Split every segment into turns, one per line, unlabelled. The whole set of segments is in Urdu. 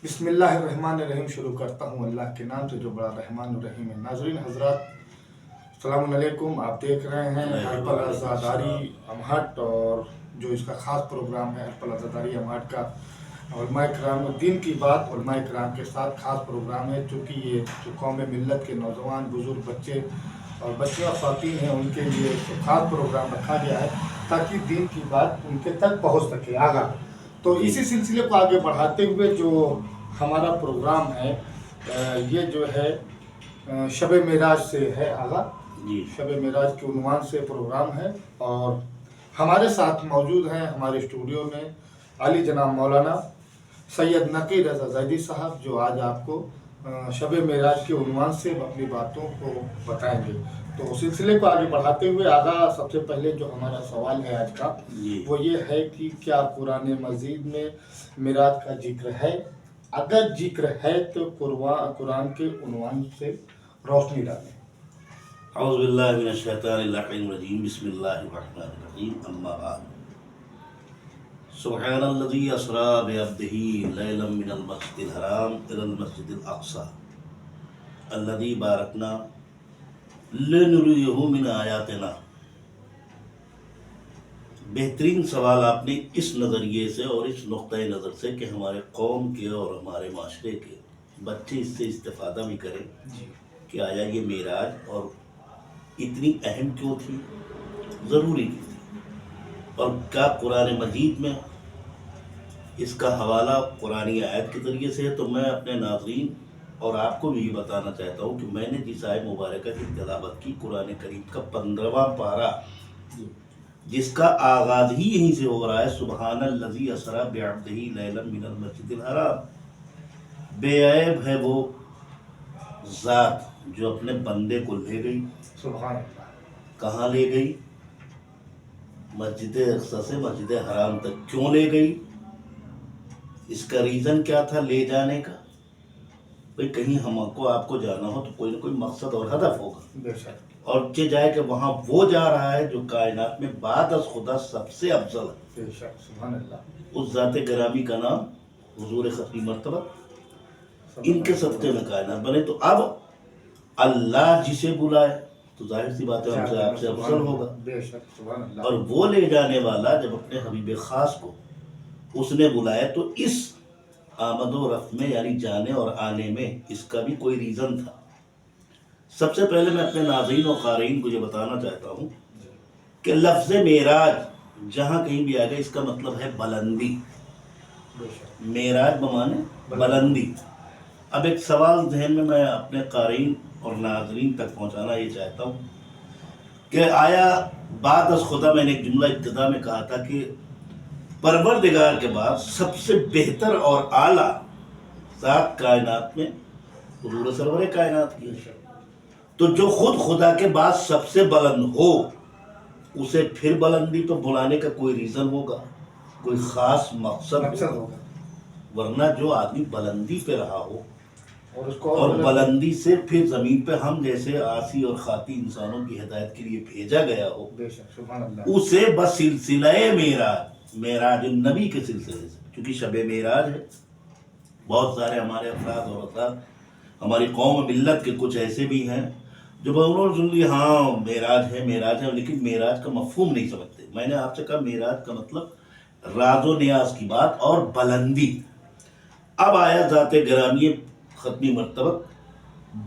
بسم اللہ الرحمن الرحیم شروع کرتا ہوں اللہ کے نام سے جو بڑا رحمان الرحیم ہے۔ ناظرین حضرات السلام علیکم، آپ دیکھ رہے ہیں ہر پل عزاداری امہٹ، اور جو اس کا خاص پروگرام ہے ہر پل عزاداری امہٹ کا علماء کرام دین کی بات علماء کرام کے ساتھ خاص پروگرام ہے، چونکہ یہ جو قوم ملت کے نوجوان بزرگ بچے اور بچے اور خواتین ہیں ان کے لیے خاص پروگرام رکھا گیا ہے تاکہ دین کی بات ان کے تک پہنچ سکے آگاہ۔ تو اسی سلسلے کو آگے بڑھاتے ہوئے جو ہمارا پروگرام ہے یہ جو ہے شب معراج سے ہے آغاز، شب معراج کے عنوان سے پروگرام ہے، اور ہمارے ساتھ موجود ہیں ہمارے اسٹوڈیو میں عالی جناب مولانا سید نقی رضا زیدی صاحب، جو آج آپ کو شب معراج کے عنوان سے اپنی باتوں کو بتائیں گے۔ تو سلسلے کو آگے بڑھاتے ہوئے آغاز سب سے پہلے جو ہمارا سوال ہے آج کا وہ یہ ہے کہ کیا قرآن مجید میں معراج کا ذکر ہے؟ اگر ذکر ہے تو قرآن کے عنوان سے روشنی ڈالیں۔
اعوذ باللہ من الشیطان اللعین الرجیم، بسم اللہ الرحمن الرحیم، اما بعد۔ سبحان الذی اسری بعبدہ لیلا من المسجد الحرام الی المسجد الاقصی الذی بارکنا لنریہ من آیاتنا۔ بہترین سوال آپ نے اس نظریے سے اور اس نقطۂ نظر سے کہ ہمارے قوم کے اور ہمارے معاشرے کے بچے اس سے استفادہ بھی کریں کہ آیا یہ معراج اور اتنی اہم کیوں تھی، ضروری کیوں تھی، اور کیا قرآن مجید میں اس کا حوالہ قرآنی آیت کے ذریعے سے ہے۔ تو میں اپنے ناظرین اور آپ کو بھی یہ بتانا چاہتا ہوں کہ میں نے جس آیت مبارکہ کی تلاوت کی قرآن کریم کا 15واں پارہ، جس کا آغاز ہی یہیں سے ہو رہا ہے، سبحان الذی اسری بعبدہ لیلا من المسجد الحرام۔ بے عیب ہے وہ ذات جو اپنے بندے کو لے گئی،
سبحان اللہ۔
کہاں لے گئی؟ مسجد اقصی سے مسجد حرام تک۔ کیوں لے گئی؟ اس کا ریزن کیا تھا لے جانے کا؟ بھئی کہیں ہم کو آپ کو جانا ہو تو کوئی نہ کوئی مقصد اور ہدف ہوگا،
بے شک،
اور کہ جائے کہ وہاں وہ جا رہا ہے جو کائنات میں بعد از خدا سب سے افضل ہے۔
بے شک، سبحان اللہ۔
اس ذات گرامی کا نام حضور ختمی مرتبہ، ان کے صدقے میں کائنات بنے۔ تو اب اللہ جسے بلائے تو ظاہر سی بات ہے ہم سے آپ سے افضل ہوگا،
بے شک، سبحان اللہ۔
اور وہ لے جانے والا جب اپنے حبیب خاص کو اس نے بلایا تو اس آمد و رفت میں یعنی جانے اور آنے میں اس کا بھی کوئی ریزن تھا۔ سب سے پہلے میں اپنے ناظرین و قارئین کو یہ بتانا چاہتا ہوں کہ لفظ معراج جہاں کہیں بھی آئے گا اس کا مطلب ہے بلندی۔
بے شک،
معراج بمانے بلندی۔ اب ایک سوال ذہن میں اپنے قارئین اور ناظرین تک پہنچانا یہ چاہتا ہوں کہ آیا بعد از خدا، میں نے ایک جملہ ابتدا میں کہا تھا کہ پروردگار کے بعد سب سے بہتر اور اعلیٰ ذات کائنات میں حضور سرور کائنات کی ہے، تو جو خود خدا کے بعد سب سے بلند ہو اسے پھر بلندی پہ بلانے کا کوئی ریزن ہوگا، کوئی خاص مقصد ہوگا، ورنہ جو آدمی بلندی پہ رہا ہو اور بلندی سے پھر زمین پہ ہم جیسے آسی اور خاطی انسانوں کی ہدایت کے لیے بھیجا گیا ہو،
بے شک، سبحان اللہ،
اسے بس سلسلہ معراج النبی کے سلسلے سے، کیونکہ شب معراج ہے، بہت سارے ہمارے افراد اور افراد ہماری قوم ملت کے کچھ ایسے بھی ہیں جو انہوں نے سن لی ہاں معراج ہے، لیکن معراج کا مفہوم نہیں سمجھتے۔ میں نے آپ سے کہا معراج کا مطلب راز و نیاز کی بات اور بلندی۔ اب آیا ذات گرامی ختمی مرتبہ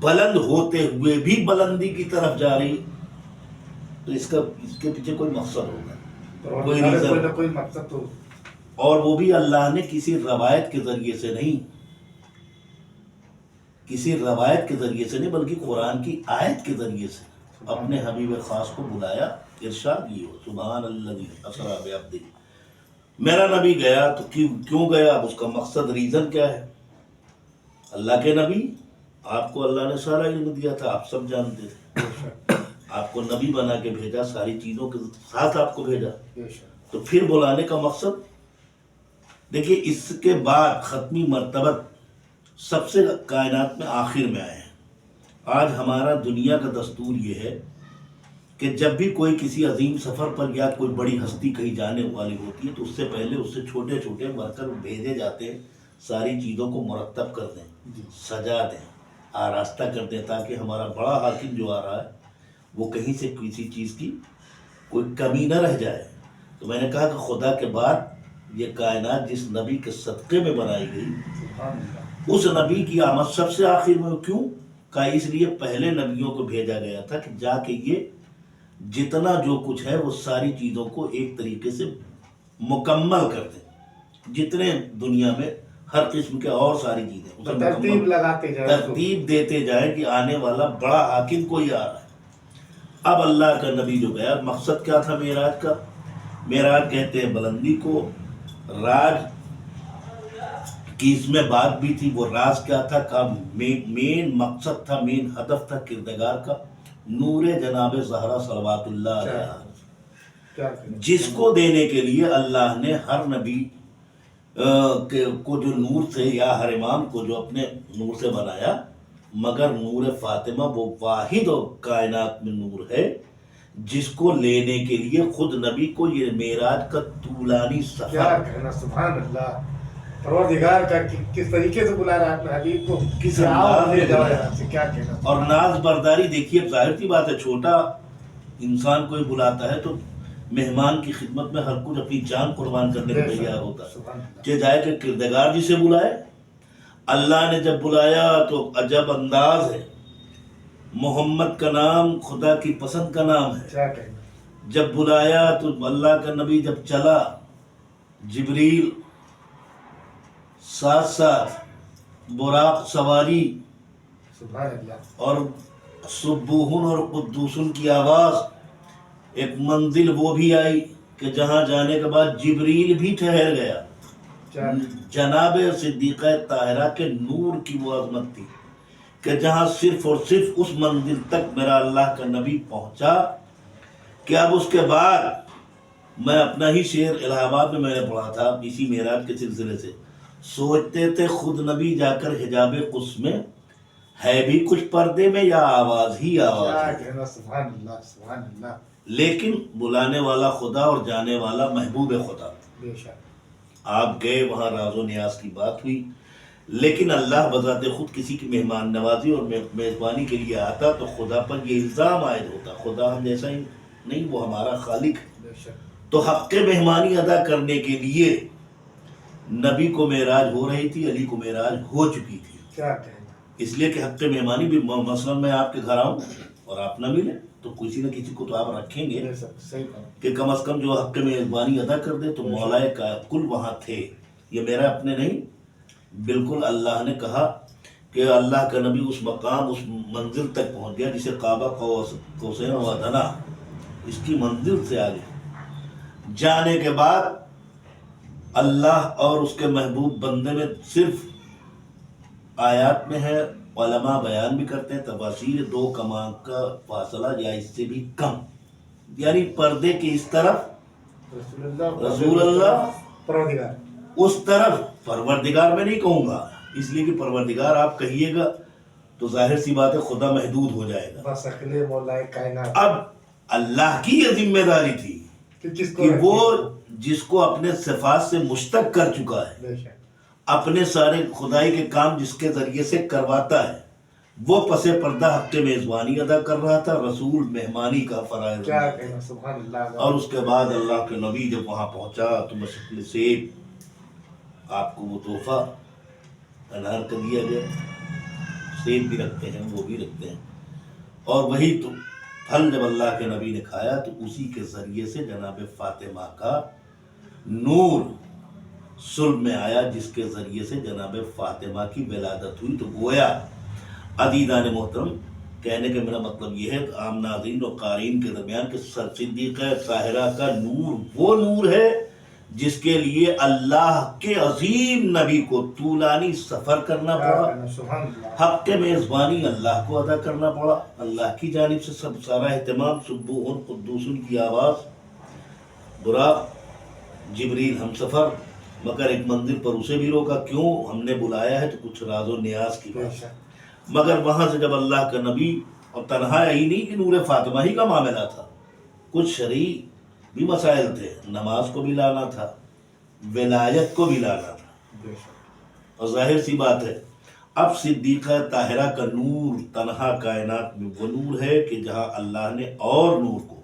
بلند ہوتے ہوئے بھی بلندی کی طرف جا رہی، تو اس کے پیچھے کوئی مقصد ہوگا، کوئی ریزن،
کوئی مقصد تو،
اور وہ بھی اللہ نے کسی روایت کے ذریعے سے نہیں، بلکہ قرآن کی آیت کے ذریعے سے اپنے حبیب خاص کو بلایا۔ ارشاد یہ ہو سبحان الذی اسری بعبدہ، میرا نبی گیا تو کیوں گیا؟ اب اس کا مقصد ریزن کیا ہے؟ اللہ کے نبی، آپ کو اللہ نے سارا علم دیا تھا، آپ سب جانتے تھے، آپ کو نبی بنا کے بھیجا، ساری چیزوں کے ساتھ آپ کو بھیجا، تو پھر بلانے کا مقصد دیکھیے۔ اس کے بعد ختمی مرتبہ سب سے کائنات میں آخر میں آئے ہیں۔ آج ہمارا دنیا کا دستور یہ ہے کہ جب بھی کوئی کسی عظیم سفر پر یا کوئی بڑی ہستی کہیں جانے والی ہوتی ہے تو اس سے پہلے اس سے چھوٹے چھوٹے ورکر بھیجے جاتے ہیں ساری چیزوں کو مرتب کر دیں،
جی
سجا دیں، آراستہ کر دیں، تاکہ ہمارا بڑا حاکم جو آ رہا ہے وہ کہیں سے کسی چیز کی کوئی کمی نہ رہ جائے۔ تو میں نے کہا کہ خدا کے بعد یہ کائنات جس نبی کے صدقے میں بنائی گئی،
سبحان اللہ،
اس نبی کی آمد سب سے آخر میں کیوں؟ کہ اس لیے پہلے نبیوں کو بھیجا گیا تھا کہ جا کے یہ جتنا جو کچھ ہے وہ ساری چیزوں کو ایک طریقے سے مکمل کر دیں، جتنے دنیا میں ہر قسم کے اور ساری چیزیں اسے
ترتیب
مکمل
لگاتے جائیں،
ترتیب دیتے جائیں کہ آنے والا بڑا حاکم کوئی آ رہا ہے۔ اب اللہ کا نبی جو گیا، مقصد کیا تھا معراج کا؟ معراج کہتے ہیں بلندی کو، راج کی اس میں بات بھی تھی، وہ راز کیا تھا کا مین مقصد تھا، مین ہدف تھا کردگار کا، نور جناب زہرا صلوات اللہ علیہا،
کیا کریں؟
جس کو دینے کے لیے اللہ نے ہر نبی کو جو نور سے، یا ہر امام کو جو اپنے نور سے بنایا، مگر نور فاطمہ وہ واحد کائنات میں نور ہے جس کو لینے کے لیے خود نبی کو یہ معراج کا طولانی
کیا
سفر،
کہنا، سبحان اللہ، پروردگار کا کس طریقے سے بلا رہا ہے اپنے حبیب کو،
کس
کہ آؤ
انداز
لے
میں
جاؤ
بلایا۔
یہاں سے، کیا کہنا۔
اور ناز برداری دیکھیے، ظاہر سی بات ہے، چھوٹا انسان کوئی بلاتا ہے تو مہمان کی خدمت میں ہر کچھ اپنی جان قربان کرنے کو تیار ہوتا ہے،
سبحان اللہ،
کہ جائے کہ کردگار جسے بلائے۔ اللہ نے جب بلایا تو عجب انداز ہے، محمد کا نام خدا کی پسند کا نام ہے،
کیا کہنا،
جب بلایا تو اللہ کا نبی جب چلا، جبریل ساتھ ساتھ، براق سواری،
سبحان اللہ،
اور سبوہن اور قدوسن کی آواز، ایک منزل وہ بھی آئی کہ جہاں جانے کے بعد جبریل بھی ٹھہر گیا۔
کیا
جناب صدیقہ طاہرہ کے نور کی وہ عظمت تھی کہ جہاں صرف اور صرف اس منزل تک میرا اللہ کا نبی پہنچا کہ اب اس کے بعد، میں اپنا ہی شعر الہ آباد میں نے پڑھا تھا اسی معراج کے سلسلے سے، سوچتے تھے خود نبی جا کر حجاب قدس میں، ہے بھی کچھ پردے میں یا آواز ہی آواز
کیا
ہے،
کہنا، سبحان اللہ، سبحان اللہ،
لیکن بلانے والا خدا اور جانے والا محبوب خدا۔
بے شک،
آپ گئے وہاں، راز و نیاز کی بات ہوئی، لیکن اللہ بذات خود کسی کی مہمان نوازی اور میزبانی کے لیے آتا تو خدا پر یہ الزام عائد ہوتا، خدا ہم جیسا ہی نہیں، وہ ہمارا خالق ہے۔
بے شک،
تو حق مہمانی ادا کرنے کے لیے نبی کو معراج ہو رہی تھی، علی کو معراج ہو چکی تھی،
کیا کہنا،
اس لیے کہ حق مہمانی بھی، مثلا میں آپ کے گھر آؤں اور آپ نہ ملیں تو کسی نہ کسی کو تو آپ رکھیں گے
بے شک، صحیح کہا،
کہ کم از کم جو حق میزبانی ادا کر دے، تو مولا کا کل وہاں تھے، یہ میرا اپنے نہیں، بالکل اللہ نے کہا کہ اللہ کا نبی اس مقام، اس منزل تک پہنچ گیا جسے کعبہ قوسین و ادنیٰ، اس کی منزل سے آگے جانے کے بعد اللہ اور اس کے محبوب بندے میں صرف آیات میں ہے، علماء بیان بھی کرتے ہیں، تفاسیر 2 کمان کا فاصلہ یا اس سے بھی کم، یعنی پردے کی اس طرف رسول اللہ،
پروردگار،
اس طرف پروردگار میں نہیں کہوں گا، اس لیے کہ پروردگار آپ کہیے گا تو ظاہر سی بات ہے خدا محدود ہو جائے گا۔
بس اکلے مولا کائنات،
اب اللہ کی یہ ذمہ داری تھی
کہ کس کو
کہ
رکھیں؟
وہ جس کو اپنے صفات سے مشتق کر چکا ہے،
بے شک،
اپنے سارے خدائی کے کام جس کے ذریعے سے کرواتا ہے، وہ پس پردہ حق میزبانی ادا کر رہا تھا، رسول مہمانی کا فرائض،
کیا کہنا، سبحان اللہ،
اور اس کے بعد اللہ کے نبی جب وہاں پہنچا تو بشکل سیب آپ کو وہ تحفہ انار کر دیا گیا، سیب بھی رکھتے ہیں، وہ بھی رکھتے ہیں، اور وہی تو پھل جب اللہ کے نبی نے کھایا تو اسی کے ذریعے سے جناب فاطمہ کا نور صلب میں آیا، جس کے ذریعے سے جناب فاطمہ کی ولادت ہوئی۔ تو گویا عزیزان محترم، کہنے کا میرا مطلب یہ ہے کہ عام ناظرین اور قارئین کے درمیان کہ صدیقہ طاہرہ کا نور وہ نور ہے جس کے لیے اللہ کے عظیم نبی کو طولانی سفر کرنا
کیا
پڑا،
کہنا، سبحان اللہ،
حق میزبانی اللہ کو ادا کرنا پڑا، اللہ کی جانب سے سب سارا اہتمام، سبوح قدوسن کی آواز، براق، جبریل ہم سفر، مگر ایک منزل پر اسے بھی روکا، کیوں؟ ہم نے بلایا ہے تو کچھ راز و نیاز کی
بے
بات،
شک،
مگر وہاں سے جب اللہ کا نبی، اور تنہا ہی نہیں کہ نور فاطمہ ہی کا معاملہ تھا، کچھ شرعی بھی مسائل تھے، نماز کو بھی لانا تھا، ولایت کو بھی لانا تھا،
بے شک،
اور ظاہر سی بات ہے اب صدیقہ طاہرہ کا نور تنہا کائنات میں وہ نور ہے کہ جہاں اللہ نے اور نور کو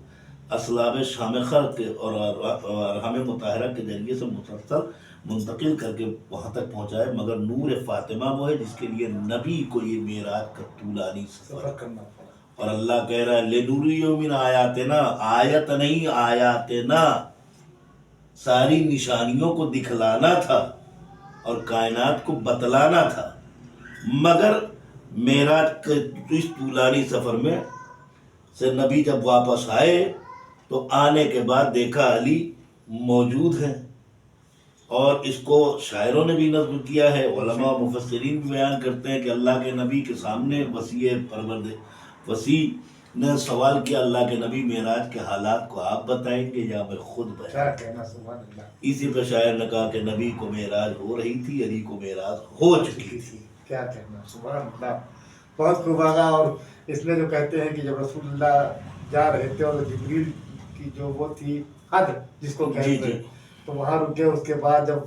اسلاب شامخہ کے اور ارحام مطہرہ کے ذریعے سے مسلسل منتقل کر کے وہاں تک پہنچائے، مگر نور فاطمہ وہ ہے جس کے لیے نبی کو یہ معراج کا طولانی سفر
کرنا پڑا.
اور اللہ کہہ رہا ہے لِنُرِيَهُ مِنْ آیاتنا، آیت نہیں آیاتنا، ساری نشانیوں کو دکھلانا تھا اور کائنات کو بتلانا تھا، مگر معراج کے اس طولانی سفر میں سے نبی جب واپس آئے تو آنے کے بعد دیکھا علی موجود ہیں، اور اس کو شاعروں نے بھی نظم کیا ہے، علماء و مفسرین بھی بیان کرتے ہیں کہ اللہ کے نبی کے سامنے وسیع نے سوال کیا اللہ کے نبی معراج کے حالات کو آپ بتائیں گے یا میں خود بیان؟
کیا کہنا، سبحان اللہ.
اسی پہ شاعر نے کہا کہ نبی کو معراج ہو رہی تھی، علی کو معراج ہو چکی تھی.
کیا کہنا، سبحان اللہ. بہت خوب آگا. اور اس میں جو کہتے ہیں کہ جب رسول اللہ جا رہے تھے اور جبریل کی جو وہ تھی حد جس کو کہتے ہیں تو وہاں رکے، اس کے بعد جب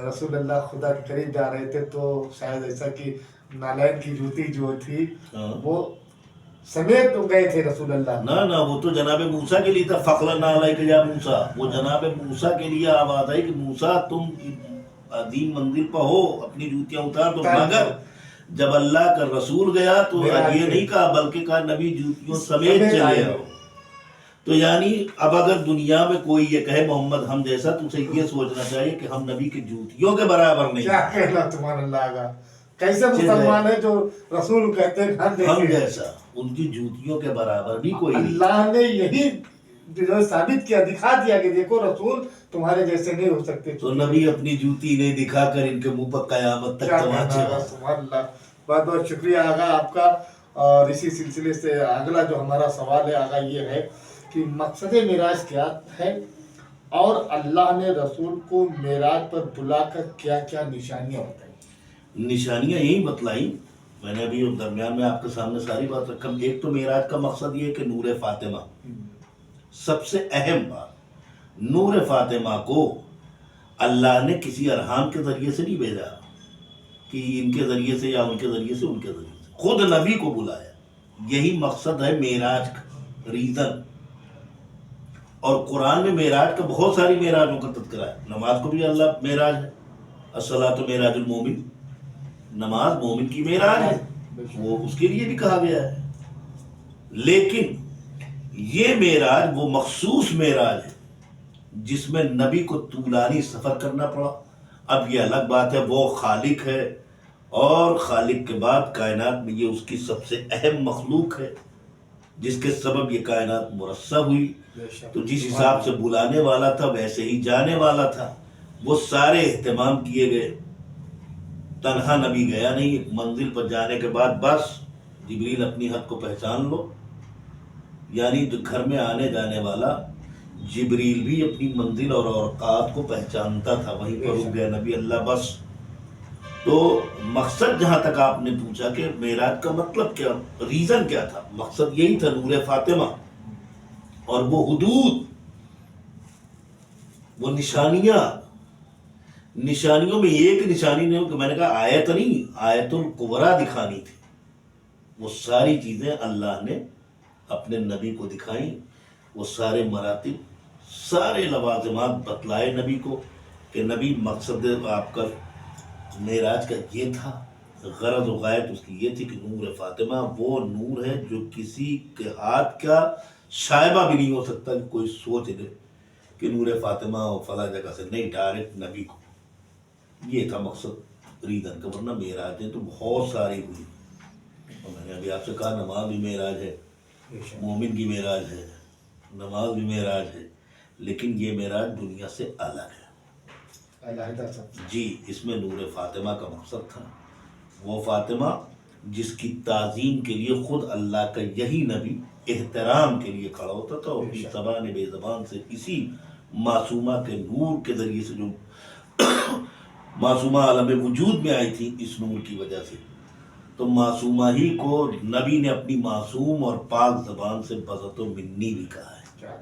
رسول اللہ خدا کے قریب جا رہے تھے تو شاید ایسا کہ نالین کی جوتی جو تھی وہ سمیت گئے تھے رسول اللہ.
نہ وہ تو جناب موسیٰ کے لیے تھا، فَقْلَنَا عَلَيْكَ يَا موسیٰ، وہ جناب موسیٰ کے لیے آواز آئی کہ موسیٰ تم عظیم منزل پہ ہو، اپنی جوتیاں اتار دو. مگر جب اللہ کا رسول گیا تو یہ نہیں کہا بلکہ کہا نبی جوتیوں سمیت چلے آؤ. تو یعنی اب اگر دنیا میں کوئی یہ کہے محمد ہم جیسا تو اسے یہ سوچنا چاہیے کہ ہم نبی کی جوتیوں کے برابر نہیں.
کیا کہنا سبحان اللہ کا. کیسے مسلمان ہے جو رسول کہتے ہیں
ہم جیسا، ان کی جوتیوں کے برابر بھی کوئی نہیں.
اللہ نے یہی جو ثابت کیا، دکھا دیا کہ دیکھو رسول تمہارے جیسے نہیں ہو سکتے.
تو نبی اپنی جوتی نہیں دکھا کر ان کے منہ پر قیامت تک تماچے.
سبحان اللہ. بہت بہت شکریہ آغا آپ کا. اور اسی سلسلے سے اگلا جو ہمارا سوال ہے آغا یہ ہے کہ مقصد معراج کیا ہے اور اللہ نے رسول کو معراج پر بلا کر کیا کیا نشانیاں بتائیں؟
نشانیاں یہی بتلائی میں نے ابھی درمیان میں آپ کے سامنے ساری بات رکھا. ایک تو معراج کا مقصد یہ ہے کہ نور فاطمہ، سب سے اہم بات، نور فاطمہ کو اللہ نے کسی ارحام کے ذریعے سے نہیں بھیجا کہ ان کے ذریعے سے یا ان کے ذریعے سے ان کے ذریعے سے، خود نبی کو بلایا. یہی مقصد ہے معراج کا، ریزن. اور قرآن میں معراج کا بہت ساری معراجوں کا تذکرہ ہے. نماز کو بھی اللہ معراج ہے، الصلاۃ معراج المومن، نماز مومن کی معراج ہے، وہ اس کے لیے بھی کہا گیا ہے. لیکن یہ معراج وہ مخصوص معراج ہے جس میں نبی کو طولانی سفر کرنا پڑا. اب یہ الگ بات ہے وہ خالق ہے اور خالق کے بعد کائنات میں یہ اس کی سب سے اہم مخلوق ہے جس کے سبب یہ کائنات مرصع ہوئی. تو جس حساب سے بلانے والا تھا ویسے ہی جانے والا تھا. وہ سارے اہتمام کیے گئے. تنہا نبی گیا نہیں، منزل پر جانے کے بعد بس جبریل اپنی حد کو پہچان لو، یعنی جو گھر میں آنے جانے والا جبریل بھی اپنی منزل اور اوقات کو پہچانتا تھا، وہیں پر رک گیا نبی اللہ بس. تو مقصد جہاں تک آپ نے پوچھا کہ معراج کا مطلب کیا، ریزن کیا تھا، مقصد یہی تھا نور فاطمہ اور وہ حدود، وہ نشانیوں میں ایک نشانی نہیں کہ میں نے کہا آیت نہیں، آیت الکبریٰ دکھانی تھی. وہ ساری چیزیں اللہ نے اپنے نبی کو دکھائیں، وہ سارے مراتب، سارے لوازمات بتلائے نبی کو کہ نبی مقصد آپ کا معراج کا یہ تھا، غرض و غایت اس کی یہ تھی کہ نور فاطمہ وہ نور ہے جو کسی کے ہاتھ کا شائبہ بھی نہیں ہو سکتا کہ کوئی سوچ لے کہ نور فاطمہ اور فلاں جگہ سے، نہیں، ڈائریکٹ نبی کو. یہ تھا مقصد ریزن کا. ورنہ معراجیں تو بہت ساری ہوئی، اور میں نے ابھی آپ سے کہا نماز بھی معراج ہے، مومن کی معراج ہے، نماز بھی معراج ہے، لیکن یہ معراج دنیا سے الگ ہے. جی، اس میں نور فاطمہ کا مقصد تھا. وہ فاطمہ جس کی تعظیم کے لیے خود اللہ کا یہی نبی احترام کے لیے کھڑا ہوتا تھا، اور اپنی زبان بے زبان سے اسی معصومہ کے نور کے ذریعے سے، جو معصومہ عالم وجود میں آئی تھی اس نور کی وجہ سے، تو معصومہ ہی کو نبی نے اپنی معصوم اور پاک زبان سے بذت و منی بھی کہا ہے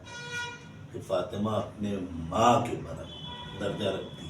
کہ فاطمہ اپنے ماں کے برابر درجہ رکھتی ہے.